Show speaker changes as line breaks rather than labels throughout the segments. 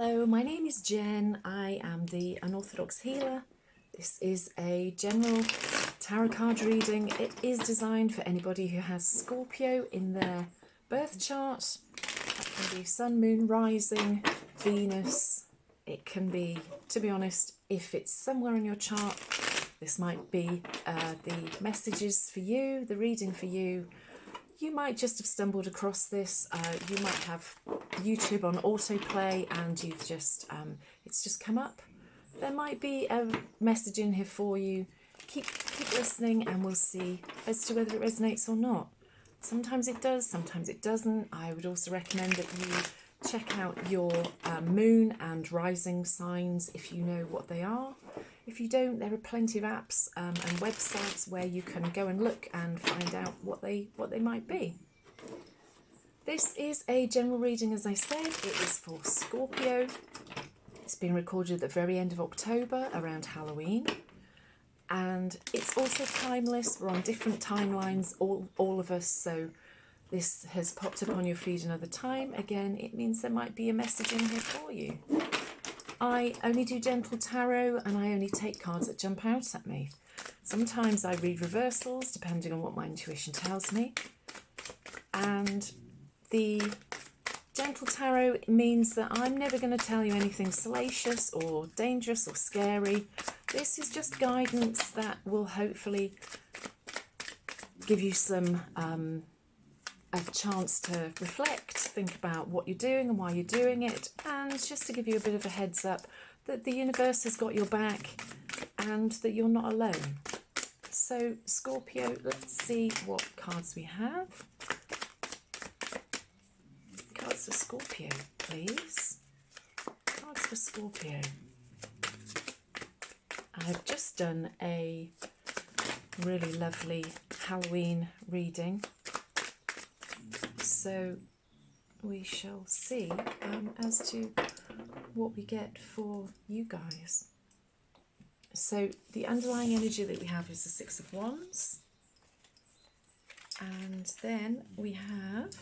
Hello, my name is Jen. I am the Unorthodox Healer. This is a general tarot card reading. It is designed for anybody who has Scorpio in their birth chart. That can be Sun, Moon, Rising, Venus. It can be, to be honest, if it's somewhere in your chart, this might be the messages for you, the reading for you. You might just have stumbled across this. You might have YouTube on autoplay and you've just it's just come up. There might be a message in here for you. Keep listening and we'll see as to whether it resonates or not. Sometimes it does, sometimes it doesn't. I would also recommend that you check out your moon and rising signs if you know what they are. If you don't, there are plenty of apps and websites where you can go and look and find out what they might be. This is a general reading, as I said. It is for Scorpio. It's been recorded at the very end of October, around Halloween. And it's also timeless. We're on different timelines, all of us, so this has popped up on your feed another time. Again, it means there might be a message in here for you. I only do gentle tarot and I only take cards that jump out at me. Sometimes I read reversals, depending on what my intuition tells me. And the gentle tarot means that I'm never going to tell you anything salacious or dangerous or scary. This is just guidance that will hopefully give you some a chance to reflect, think about what you're doing and why you're doing it, and just to give you a bit of a heads up that the universe has got your back and that you're not alone. So Scorpio, let's see what cards we have. Cards for Scorpio, please. Cards for Scorpio. I've just done a really lovely Halloween reading. So we shall see as to what we get for you guys. So the underlying energy that we have is the Six of Wands. And then we have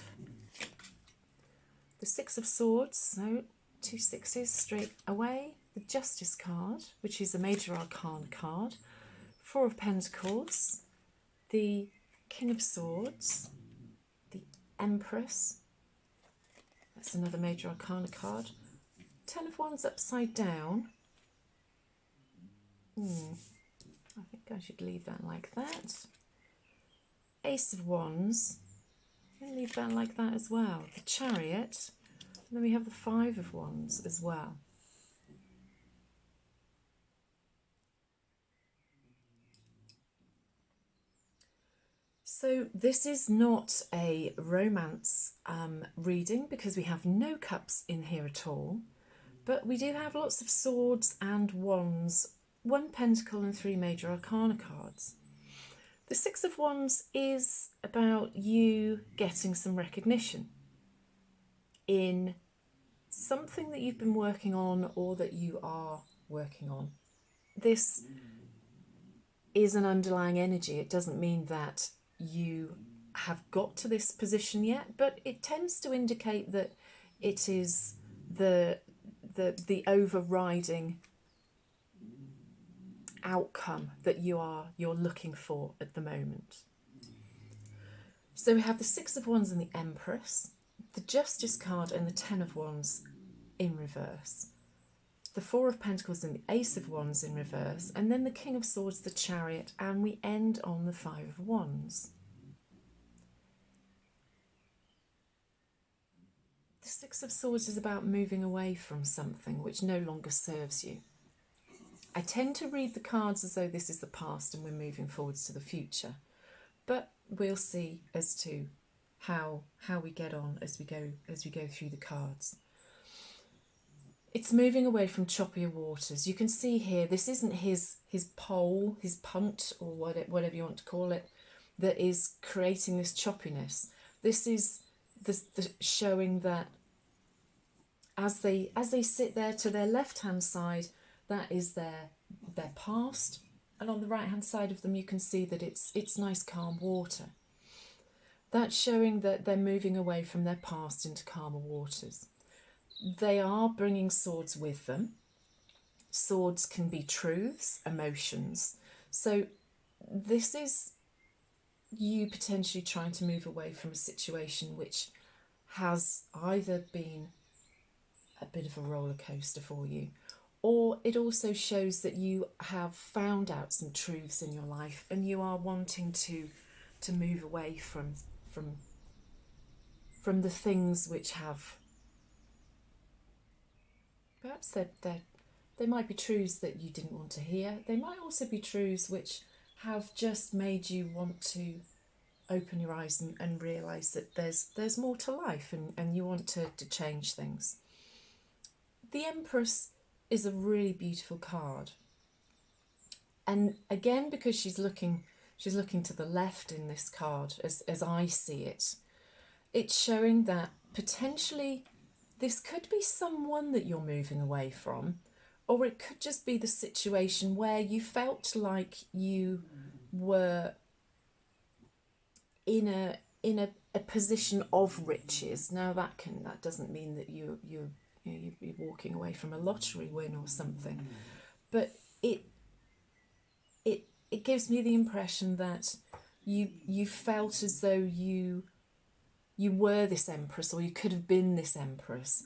the Six of Swords, so 2 sixes straight away. The Justice card, which is a Major Arcana card. 4 of Pentacles. The King of Swords. Empress, that's another Major Arcana card. 10 of Wands upside down. I think I should leave that like that. Ace of Wands, I'm going to leave that like that as well. The Chariot, and then we have the 5 of Wands as well. So this is not a romance reading because we have no cups in here at all, but we do have lots of swords and wands, 1 pentacle and 3 Major Arcana cards. The Six of Wands is about you getting some recognition in something that you've been working on or that you are working on. This is an underlying energy. It doesn't mean that you have got to this position yet, but it tends to indicate that it is the overriding outcome that you're looking for at the moment. So we have the Six of Wands and the Empress, the Justice card and the 10 of Wands in reverse, the 4 of Pentacles and the Ace of Wands in reverse, and then the King of Swords, the Chariot, and we end on the 5 of Wands. The Six of Swords is about moving away from something which no longer serves you. I tend to read the cards as though this is the past and we're moving forwards to the future, but we'll see as to how we get on as we go through the cards. It's moving away from choppier waters. You can see here, this isn't his pole, his punt, or whatever you want to call it, that is creating this choppiness. This is the showing that as they sit there to their left-hand side, that is their past, and on the right-hand side of them you can see that it's nice calm water. That's showing that they're moving away from their past into calmer waters. they are bringing swords with them. Swords can be truths, emotions. So this is you potentially trying to move away from a situation which has either been a bit of a roller coaster for you, or it also shows that you have found out some truths in your life and you are wanting to move away from the things which have perhaps they might be truths that you didn't want to hear. They might also be truths which have just made you want to open your eyes and realise that there's more to life, and you want to change things. The Empress is a really beautiful card. And again, because she's looking to the left in this card, as I see it, it's showing that potentially this could be someone that you're moving away from, or it could just be the situation where you felt like you were in a position of riches. Now that doesn't mean that you're walking away from a lottery win or something, but it gives me the impression that you felt as though you were this empress, or you could have been this empress,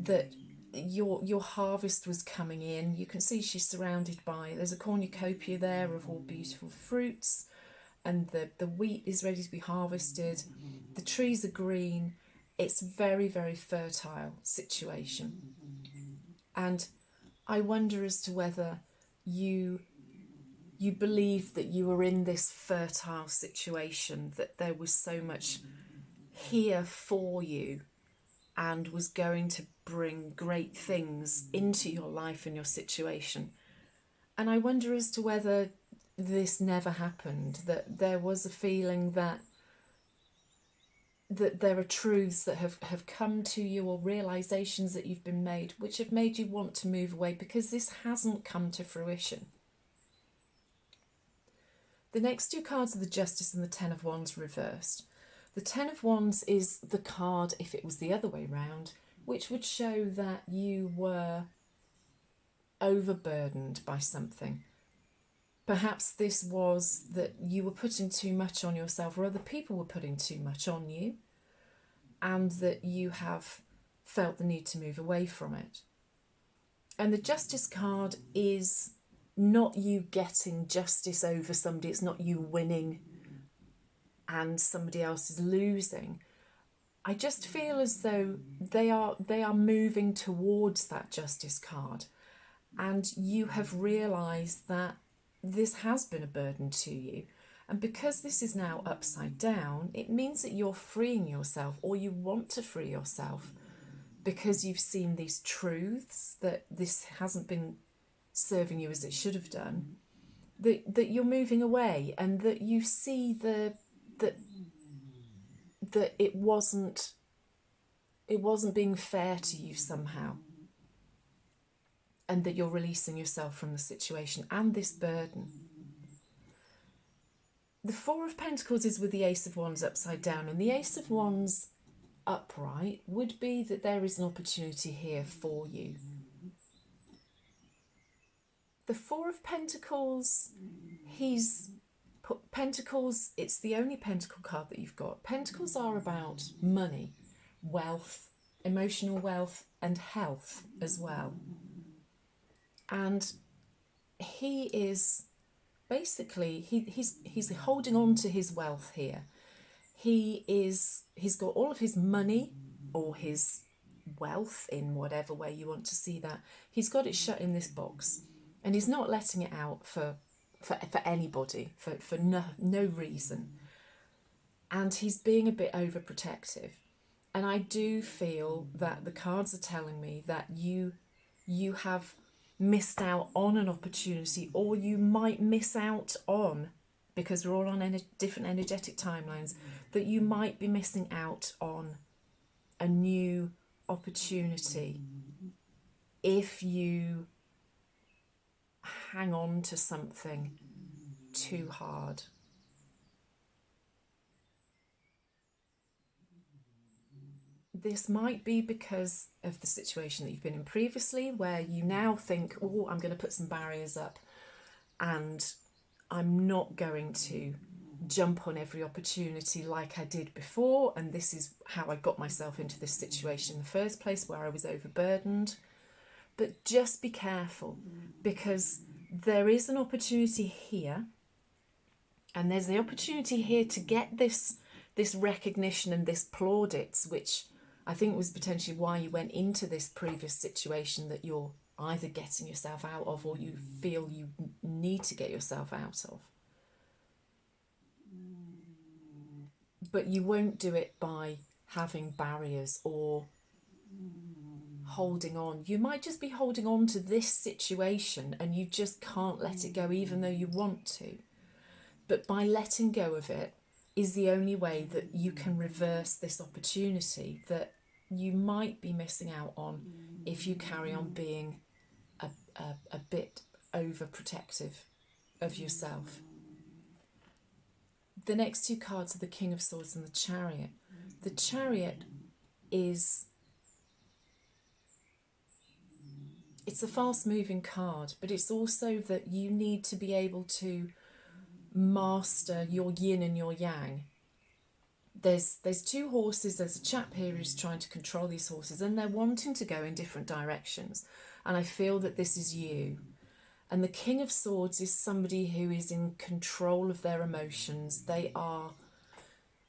that your harvest was coming in. You can see she's surrounded by, there's a cornucopia there of all beautiful fruits, and the wheat is ready to be harvested. The trees are green. It's very, very fertile situation. And I wonder as to whether you believe that you were in this fertile situation, that there was so much here for you and was going to bring great things into your life and your situation. And I wonder as to whether this never happened, that there was a feeling that there are truths that have come to you, or realizations that you've been made, which have made you want to move away because this hasn't come to fruition. The next two cards are the Justice and the Ten of Wands reversed. The Ten of Wands is the card, if it was the other way round, which would show that you were overburdened by something. Perhaps this was that you were putting too much on yourself, or other people were putting too much on you, and that you have felt the need to move away from it. And the Justice card is not you getting justice over somebody. It's not you winning and somebody else is losing. I just feel as though they are moving towards that Justice card, and you have realised that this has been a burden to you, and because this is now upside down, it means that you're freeing yourself, or you want to free yourself, because you've seen these truths that this hasn't been serving you as it should have done, that you're moving away, and that you see that it wasn't being fair to you somehow, and that you're releasing yourself from the situation and this burden. The Four of Pentacles is with the Ace of Wands upside down, and the Ace of Wands upright would be that there is an opportunity here for you. The Four of Pentacles, he's put Pentacles, it's the only Pentacle card that you've got. Pentacles are about money, wealth, emotional wealth, and health as well. And he is basically, he's holding on to his wealth here. He's got all of his money, or his wealth, in whatever way you want to see that. He's got it shut in this box, and he's not letting it out for anybody, for no reason. And he's being a bit overprotective. And I do feel that the cards are telling me that you have missed out on an opportunity, or you might miss out on, because we're all on different energetic timelines, that you might be missing out on a new opportunity if you hang on to something too hard. this might be because of the situation that you've been in previously, where you now think, oh, I'm going to put some barriers up and I'm not going to jump on every opportunity like I did before, and this is how I got myself into this situation in the first place, where I was overburdened. But just be careful, because there is an opportunity here, and there's the opportunity here to get this recognition and this plaudits, which I think was potentially why you went into this previous situation that you're either getting yourself out of, or you feel you need to get yourself out of. But you won't do it by having barriers or holding on. You might just be holding on to this situation and you just can't let it go, even though you want to. But by letting go of it is the only way that you can reverse this opportunity that you might be missing out on if you carry on being a bit overprotective of yourself. The next two cards are the King of Swords and the Chariot. The Chariot is, it's a fast moving card, but it's also that you need to be able to master your yin and your yang. There's two horses. There's a chap here who's trying to control these horses, and they're wanting to go in different directions, and I feel that this is you. And the King of Swords is somebody who is in control of their emotions. They are,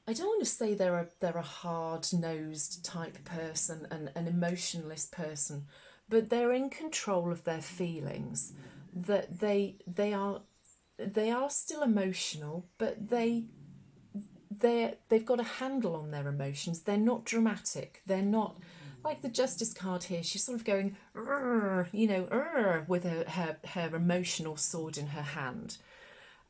I don't want to say they're a hard-nosed type person, an emotionless person, but they're in control of their feelings. That they are still emotional, but they've got a handle on their emotions. They're not dramatic. They're not like the Justice card here. She's sort of going, with her emotional sword in her hand.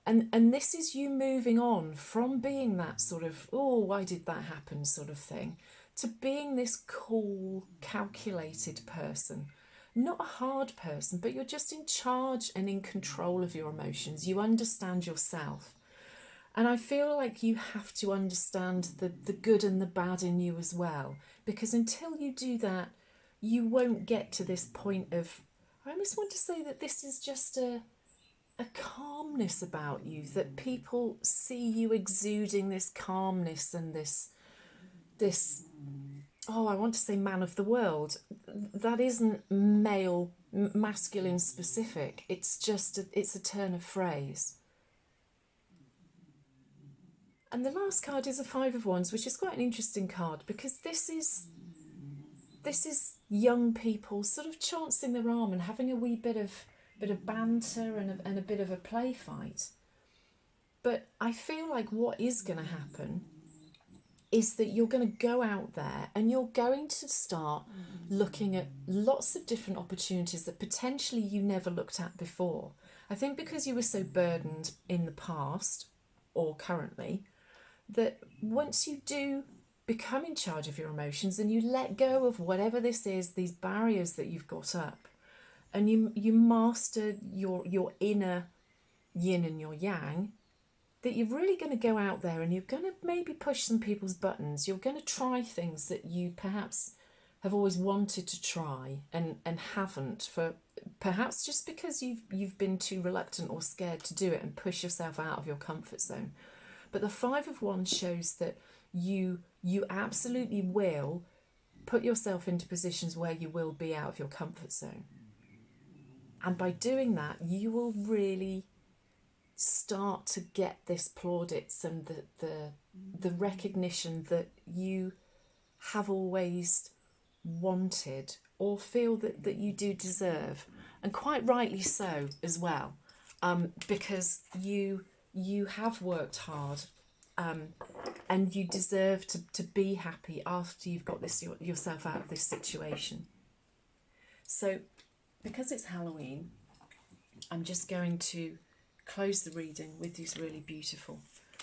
And this is you moving on from being that sort of, oh, why did that happen sort of thing, to being this cool, calculated person. Not a hard person, but you're just in charge and in control of your emotions. You understand yourself. And I feel like you have to understand the good and the bad in you as well. Because until you do that, you won't get to this point of, I almost want to say that this is just a calmness about you, that people see you exuding this calmness and this, oh, I want to say man of the world. That isn't masculine specific. It's just, it's a turn of phrase. And the last card is a Five of Wands, which is quite an interesting card, because this is young people sort of chancing their arm and having a wee bit of banter and a bit of a play fight. But I feel like what is going to happen is that you're going to go out there and you're going to start looking at lots of different opportunities that potentially you never looked at before. I think because you were so burdened in the past or currently, that once you do become in charge of your emotions and you let go of whatever this is, these barriers that you've got up, and you master your inner yin and your yang, that you're really going to go out there and you're going to maybe push some people's buttons. You're going to try things that you perhaps have always wanted to try and haven't, for perhaps just because you've been too reluctant or scared to do it and push yourself out of your comfort zone. But the Five of Wands shows that you absolutely will put yourself into positions where you will be out of your comfort zone. And by doing that, you will really start to get this plaudits and the recognition that you have always wanted or feel that you do deserve. And quite rightly so as well, because you have worked hard, and you deserve to be happy after you've got yourself out of this situation. So because it's Halloween, I'm just going to close the reading with these really beautiful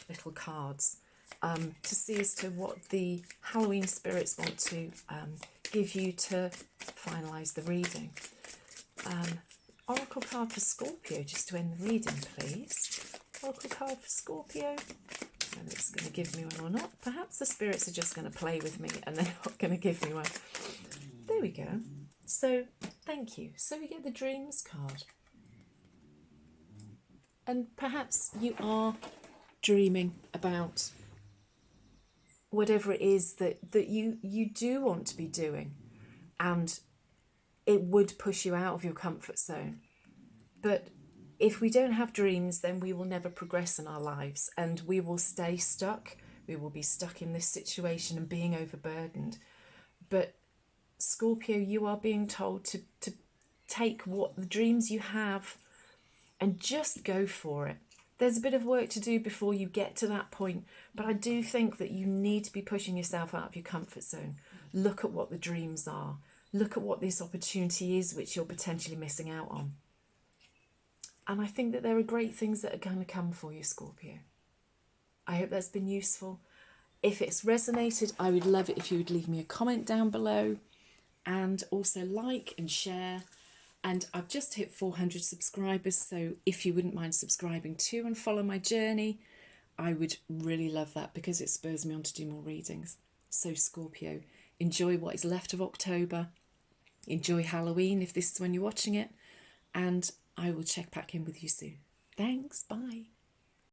little cards to see as to what the Halloween spirits want to give you to finalise the reading. Oracle card for Scorpio, just to end the reading, please. Oracle card for Scorpio. whether it's going to give me one or not. Perhaps the spirits are just going to play with me and they're not going to give me one. There we go. So, thank you. So we get the dreams card. And perhaps you are dreaming about whatever it is that you do want to be doing, and it would push you out of your comfort zone. But if we don't have dreams, then we will never progress in our lives, and we will stay stuck. We will be stuck in this situation and being overburdened. But Scorpio, you are being told to take what the dreams you have and just go for it. There's a bit of work to do before you get to that point, but I do think that you need to be pushing yourself out of your comfort zone. Look at what the dreams are. Look at what this opportunity is which you're potentially missing out on. And I think that there are great things that are going to come for you, Scorpio. I hope that's been useful. If it's resonated, I would love it if you would leave me a comment down below, and also like and share. And I've just hit 400 subscribers, so if you wouldn't mind subscribing too and follow my journey, I would really love that, because it spurs me on to do more readings. So Scorpio, enjoy what is left of October. Enjoy Halloween if this is when you're watching it. And I will check back in with you soon. Thanks, bye.